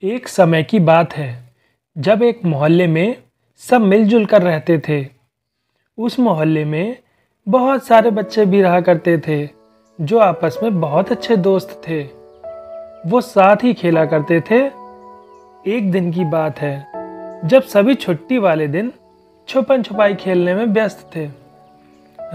एक समय की बात है जब एक मोहल्ले में सब मिलजुल कर रहते थे। उस मोहल्ले में बहुत सारे बच्चे भी रहा करते थे जो आपस में बहुत अच्छे दोस्त थे। वो साथ ही खेला करते थे। एक दिन की बात है जब सभी छुट्टी वाले दिन छुपन छुपाई खेलने में व्यस्त थे।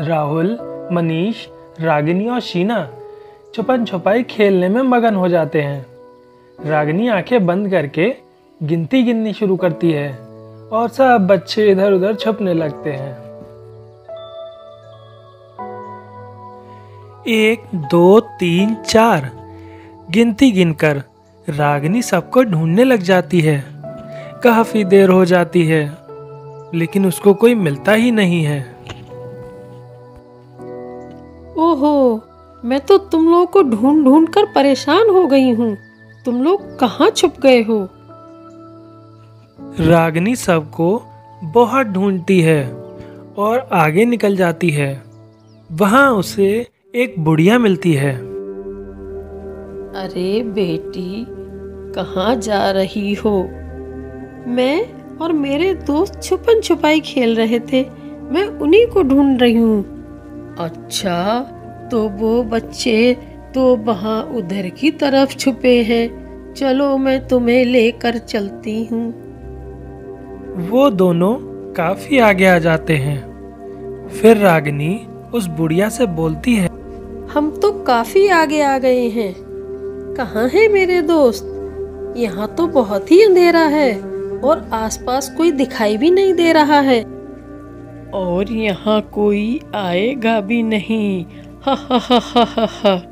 राहुल, मनीष, रागिनी और शीना छुपन छुपाई खेलने में मगन हो जाते हैं। रागिनी आंखें बंद करके गिनती गिननी शुरू करती है और सब बच्चे इधर उधर छुपने लगते हैं। 1 2 3 4 गिनती गिनकर रागिनी सबको ढूंढने लग जाती है। काफी देर हो जाती है लेकिन उसको कोई मिलता ही नहीं है। ओहो, मैं तो तुम लोगों को ढूंढ ढूंढ कर परेशान हो गई हूँ। तुम लोग कहाँ छुप गए हो? रागिनी सबको बहुत ढूंढती है और आगे निकल जाती है। वहां उसे एक बुढ़िया मिलती है। अरे बेटी, कहाँ जा रही हो? मैं और मेरे दोस्त छुपन छुपाई खेल रहे थे। मैं उन्हीं को ढूंढ रही हूँ। अच्छा, तो वो बच्चे तो वहाँ उधर की तरफ छुपे हैं। चलो मैं तुम्हें लेकर चलती हूँ। वो दोनों काफी आगे आ जाते हैं। फिर रागिनी उस बुढ़िया से बोलती है, हम तो काफी आगे आ गए हैं। कहाँ है मेरे दोस्त? यहाँ तो बहुत ही अंधेरा है और आसपास कोई दिखाई भी नहीं दे रहा है और यहाँ कोई आएगा भी नहीं। हा हा हा हा हा हा।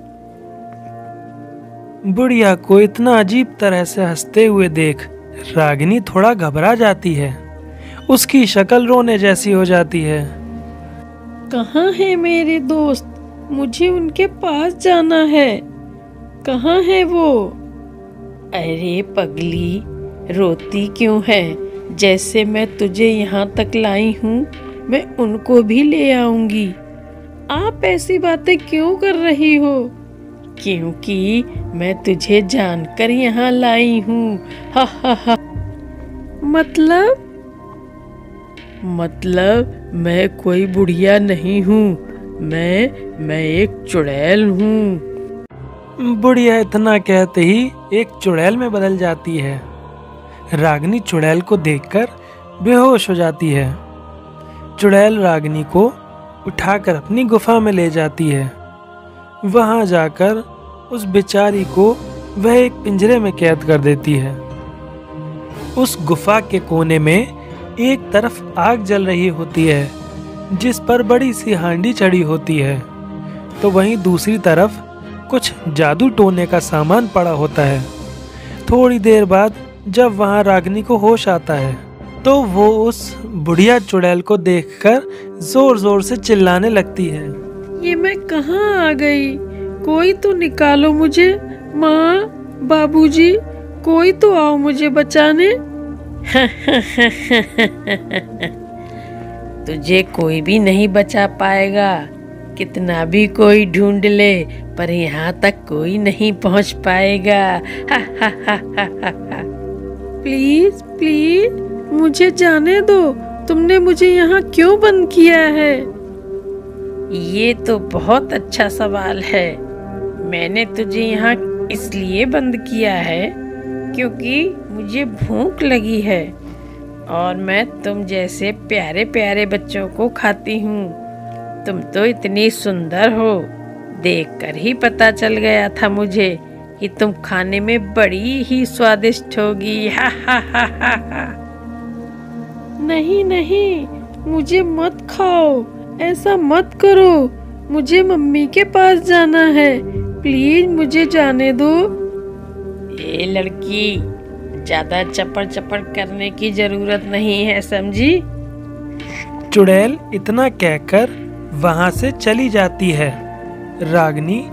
बुढ़िया को इतना अजीब तरह से हंसते हुए देख रागिनी थोड़ा घबरा जाती है। उसकी शक्ल रोने जैसी हो जाती है। कहाँ है मेरे दोस्त? मुझे उनके पास जाना है। कहाँ है वो? अरे पगली, रोती क्यों है? जैसे मैं तुझे यहाँ तक लाई हूँ, मैं उनको भी ले आऊंगी। आप ऐसी बातें क्यों कर रही हो? क्योंकि मैं तुझे जानकर यहाँ लाई हूँ। हा हा हा। मतलब मैं कोई बुढ़िया नहीं हूँ। मैं एक चुड़ैल हूँ। बुढ़िया इतना कहते ही एक चुड़ैल में बदल जाती है। रागिनी चुड़ैल को देखकर बेहोश हो जाती है। चुड़ैल रागिनी को उठाकर अपनी गुफा में ले जाती है। वहां जाकर उस बेचारी को वह एक पिंजरे में कैद कर देती है। उस गुफा के कोने में एक तरफ आग जल रही होती है जिस पर बड़ी सी हांडी चढ़ी होती है, तो वहीं दूसरी तरफ कुछ जादू टोने का सामान पड़ा होता है। थोड़ी देर बाद जब वहां रागिनी को होश आता है तो वो उस बुढ़िया चुड़ैल को देखकर जोर जोर से चिल्लाने लगती है। ये मैं कहाँ आ गई? कोई तो निकालो मुझे। माँ, बाबूजी, कोई तो आओ मुझे बचाने। तुझे कोई भी नहीं बचा पाएगा। कितना भी कोई ढूंढ ले पर यहाँ तक कोई नहीं पहुँच पाएगा। प्लीज प्लीज मुझे जाने दो। तुमने मुझे यहाँ क्यों बंद किया है? ये तो बहुत अच्छा सवाल है। मैंने तुझे यहाँ इसलिए बंद किया है क्योंकि मुझे भूख लगी है और मैं तुम जैसे प्यारे प्यारे बच्चों को खाती हूँ। तुम तो इतनी सुंदर हो, देखकर ही पता चल गया था मुझे कि तुम खाने में बड़ी ही स्वादिष्ट होगी। हा हा हा हा हा। नहीं नहीं, मुझे मत खाओ। ऐसा मत करो। मुझे मम्मी के पास जाना है। प्लीज मुझे जाने दो। ए लड़की, ज्यादा चपड़ चपड़ करने की जरूरत नहीं है, समझी? चुड़ैल इतना कहकर वहां से चली जाती है। रागिनी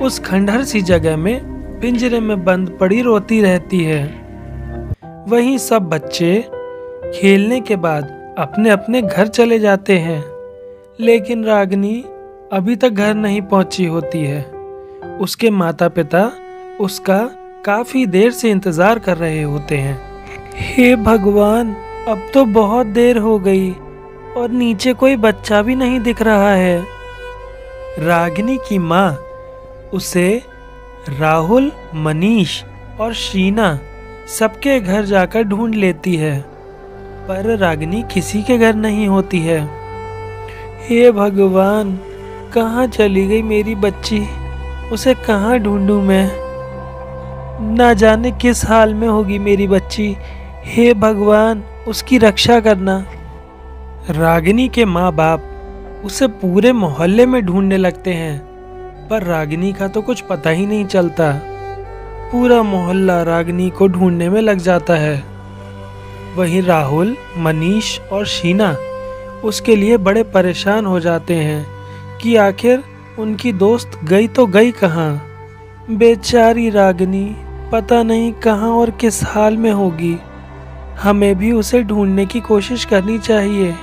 उस खंडहर सी जगह में पिंजरे में बंद पड़ी रोती रहती है। वहीं सब बच्चे खेलने के बाद अपने अपने घर चले जाते हैं, लेकिन रागिनी अभी तक घर नहीं पहुंची होती है। उसके माता पिता उसका काफी देर से इंतजार कर रहे होते हैं। हे भगवान, अब तो बहुत देर हो गई और नीचे कोई बच्चा भी नहीं दिख रहा है। रागिनी की माँ उसे राहुल, मनीष और शीना सबके घर जाकर ढूंढ लेती है, पर रागिनी किसी के घर नहीं होती है। हे भगवान, कहाँ चली गई मेरी बच्ची? उसे कहाँ ढूंढूं मैं? ना जाने किस हाल में होगी मेरी बच्ची। हे भगवान, उसकी रक्षा करना। रागिनी के माँ बाप उसे पूरे मोहल्ले में ढूंढने लगते हैं, पर रागिनी का तो कुछ पता ही नहीं चलता। पूरा मोहल्ला रागिनी को ढूंढने में लग जाता है। वहीं राहुल, मनीष और शीना उसके लिए बड़े परेशान हो जाते हैं कि आखिर उनकी दोस्त गई तो गई कहाँ। बेचारी रागिनी पता नहीं कहाँ और किस हाल में होगी। हमें भी उसे ढूंढने की कोशिश करनी चाहिए।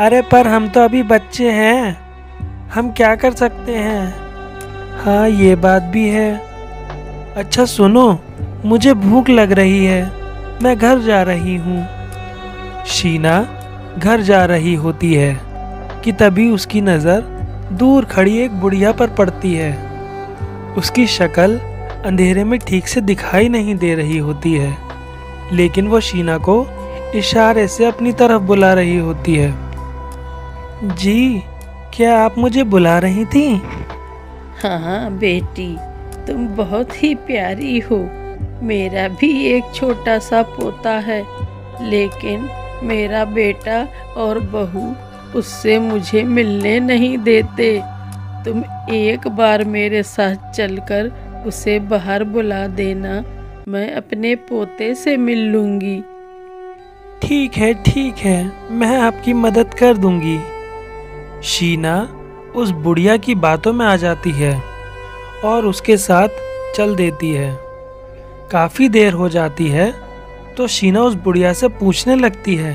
अरे पर हम तो अभी बच्चे हैं, हम क्या कर सकते हैं? हाँ, ये बात भी है। अच्छा सुनो, मुझे भूख लग रही है, मैं घर जा रही हूँ। शीना घर जा रही होती है कि तभी उसकी नज़र दूर खड़ी एक बुढ़िया पर पड़ती है। उसकी शक्ल अंधेरे में ठीक से दिखाई नहीं दे रही होती है, लेकिन वो शीना को इशारे से अपनी तरफ बुला रही होती है। जी, क्या आप मुझे बुला रही थी? हाँ बेटी, तुम बहुत ही प्यारी हो। मेरा भी एक छोटा सा पोता है, लेकिन मेरा बेटा और बहू उससे मुझे मिलने नहीं देते। तुम एक बार मेरे साथ चलकर उसे बाहर बुला देना, मैं अपने पोते से मिल लूंगी। ठीक है, मैं आपकी मदद कर दूंगी। शीना उस बुढ़िया की बातों में आ जाती है और उसके साथ चल देती है। काफी देर हो जाती है तो शीना उस बुढ़िया से पूछने लगती है,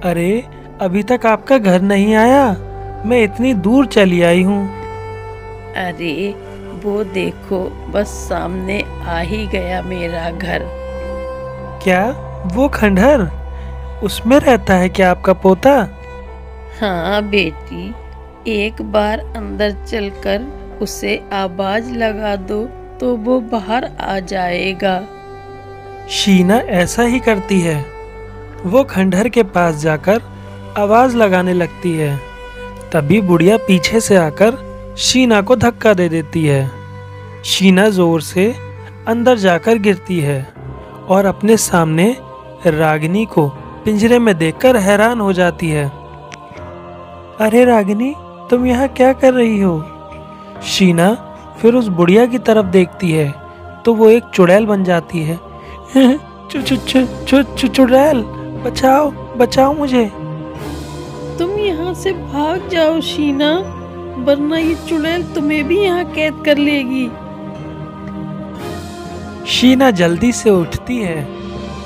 अरे अभी तक आपका घर नहीं आया? मैं इतनी दूर चली आई हूँ। अरे वो देखो, बस सामने आ ही गया मेरा घर। क्या वो खंडहर? उसमें रहता है क्या आपका पोता? हाँ बेटी, एक बार अंदर चलकर उसे आवाज लगा दो तो वो बाहर आ जाएगा। शीना ऐसा ही करती है। वो खंडहर के पास जाकर आवाज लगाने लगती है। तभी बुढ़िया पीछे से आकर शीना को धक्का दे देती है। शीना जोर से अंदर जाकर गिरती है और अपने सामने रागिनी को पिंजरे में देखकर हैरान हो जाती है। अरे रागिनी, तुम यहाँ क्या कर रही हो? शीना फिर उस बुढ़िया की तरफ देखती है तो वो एक चुड़ैल बन जाती है। चुड़ैल, बचाओ मुझे। तुम यहाँ से भाग जाओ शीना, वरना ये चुड़ैल तुम्हें भी यहाँ कैद कर लेगी। शीना जल्दी से उठती है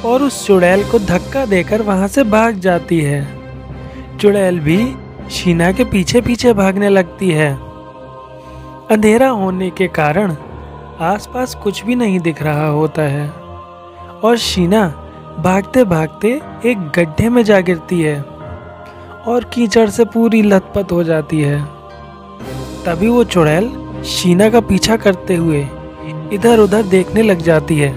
और उस चुड़ैल को धक्का देकर वहां से भाग जाती है। चुड़ैल भी शीना के पीछे पीछे भागने लगती है। अंधेरा होने के कारण आसपास कुछ भी नहीं दिख रहा होता है और शीना भागते भागते एक गड्ढे में जा गिरती है और कीचड़ से पूरी लथपथ हो जाती है। तभी वो चुड़ैल शीना का पीछा करते हुए इधर उधर देखने लग जाती है।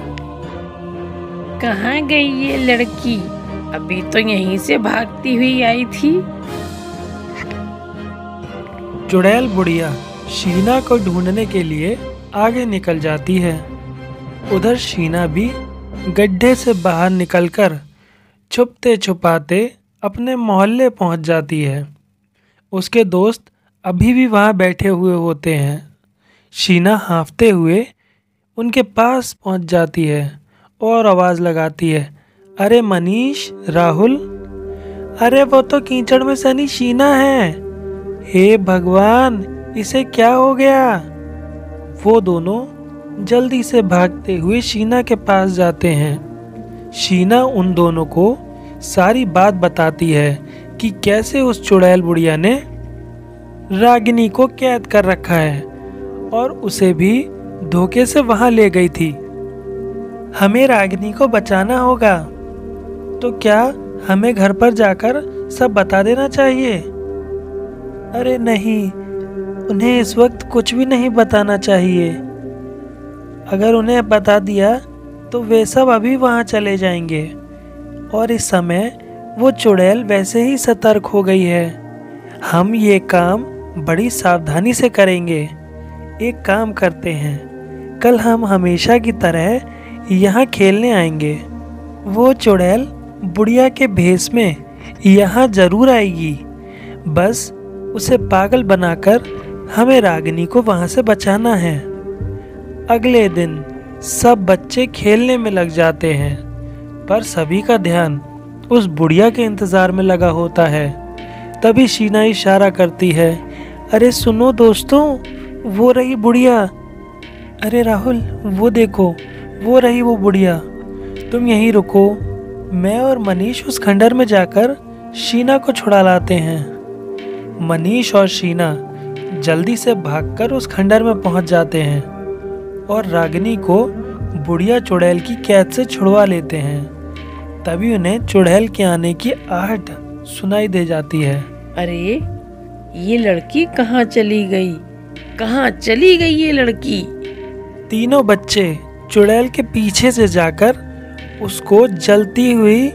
कहाँ गई ये लड़की? अभी तो यहीं से भागती हुई आई थी। चुड़ैल बुढ़िया शीना को ढूंढने के लिए आगे निकल जाती है। उधर शीना भी गड्ढे से बाहर निकलकर छुपते छुपाते अपने मोहल्ले पहुंच जाती है। उसके दोस्त अभी भी वहां बैठे हुए होते हैं। शीना हाँफते हुए उनके पास पहुंच जाती है और आवाज़ लगाती है, अरे मनीष, राहुल, अरे वो तो कीचड़ में सनी शीना है। हे भगवान, इसे क्या हो गया? वो दोनों जल्दी से भागते हुए शीना के पास जाते हैं। शीना उन दोनों को सारी बात बताती है कि कैसे उस चुड़ैल बुढ़िया ने रागिनी को कैद कर रखा है और उसे भी धोखे से वहां ले गई थी। हमें रागिनी को बचाना होगा। तो क्या हमें घर पर जाकर सब बता देना चाहिए? अरे नहीं, उन्हें इस वक्त कुछ भी नहीं बताना चाहिए। अगर उन्हें बता दिया तो वे सब अभी वहां चले जाएंगे और इस समय वो चुड़ैल वैसे ही सतर्क हो गई है। हम ये काम बड़ी सावधानी से करेंगे। एक काम करते हैं, कल हम हमेशा की तरह यहाँ खेलने आएंगे। वो चुड़ैल बुढ़िया के भेष में यहाँ जरूर आएगी। बस उसे पागल बनाकर हमें रागिनी को वहाँ से बचाना है। अगले दिन सब बच्चे खेलने में लग जाते हैं, पर सभी का ध्यान उस बुढ़िया के इंतजार में लगा होता है। तभी शीना इशारा करती है, अरे सुनो दोस्तों, वो रही बुढ़िया। अरे राहुल, वो देखो, वो रही वो बुढ़िया। तुम यहीं रुको, मैं और मनीष उस खंडर में जाकर शीना को छुड़ा लाते हैं। मनीष और शीना जल्दी से भागकर उस खंडर में पहुंच जाते हैं और रागिनी को बुढ़िया चुड़ैल की कैद से छुड़वा लेते हैं। तभी उन्हें चुड़ैल के आने की आहट सुनाई दे जाती है। अरे ये लड़की कहाँ चली गई? कहाँ चली गई ये लड़की? तीनों बच्चे चुड़ैल के पीछे से जाकर उसको जलती हुई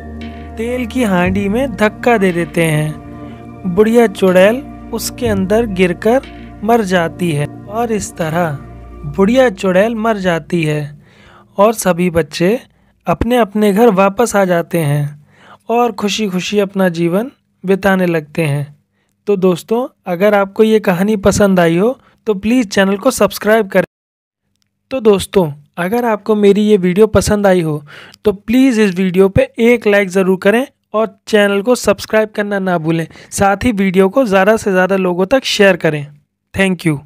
तेल की हांडी में धक्का दे देते हैं। बुढ़िया चुड़ैल उसके अंदर गिरकर मर जाती है और इस तरह बुढ़िया चुड़ैल मर जाती है और सभी बच्चे अपने अपने घर वापस आ जाते हैं और खुशी खुशी अपना जीवन बिताने लगते हैं। तो दोस्तों, अगर आपको ये कहानी पसंद आई हो तो प्लीज़ चैनल को सब्सक्राइब करें। तो दोस्तों, अगर आपको मेरी ये वीडियो पसंद आई हो तो प्लीज़ इस वीडियो पे एक लाइक ज़रूर करें और चैनल को सब्सक्राइब करना ना भूलें। साथ ही वीडियो को ज़्यादा से ज़्यादा लोगों तक शेयर करें। Thank you.